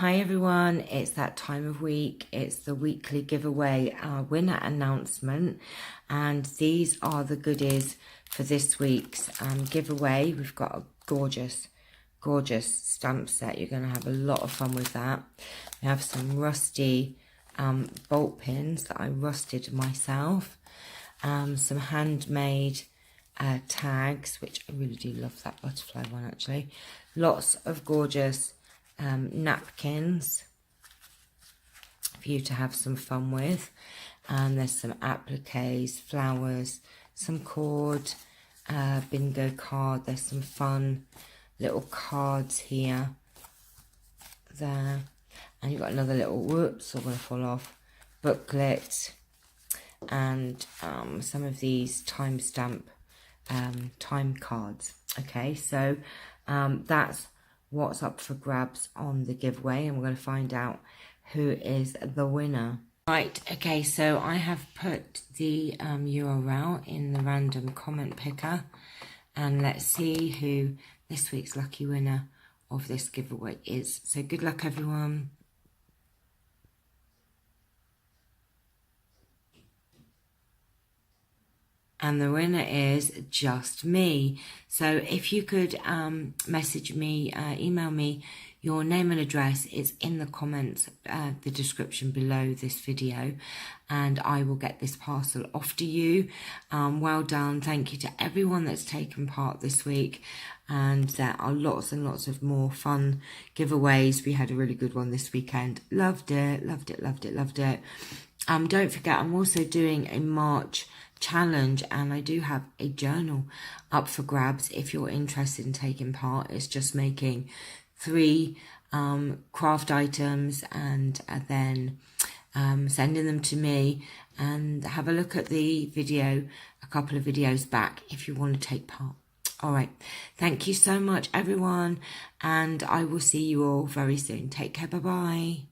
Hi everyone, it's that time of week. It's the weekly giveaway winner announcement, and these are the goodies for this week's giveaway. We've got a gorgeous stamp set. You're going to have a lot of fun with that. We have some rusty bolt pins that I rusted myself, some handmade tags, which I really do love that butterfly one actually. Lots of gorgeous napkins for you to have some fun with, and there's some appliques, flowers, some cord, bingo card. There's some fun little cards here, there, and you've got another little, whoops, I'm going to fall off, booklet, and some of these timestamp time cards. Okay, so that's what's up for grabs on the giveaway, and we're going to find out who is the winner. Right, okay, so I have put the URL in the random comment picker, and let's see who this week's lucky winner of this giveaway is. So good luck everyone. And the winner is just me. So if you could message me, email me your name and address, it's in the comments, the description below this video, and I will get this parcel off to you. Well done. Thank you to everyone that's taken part this week. And there are lots and lots of more fun giveaways. We had a really good one this weekend. Loved it, loved it, loved it, loved it. Don't forget, I'm also doing a March challenge, and I do have a journal up for grabs if you're interested in taking part. It's just making 3 craft items and then sending them to me, and have a look at the video, a couple of videos back, if you want to take part. All right, thank you so much everyone, and I will see you all very soon. Take care, bye bye.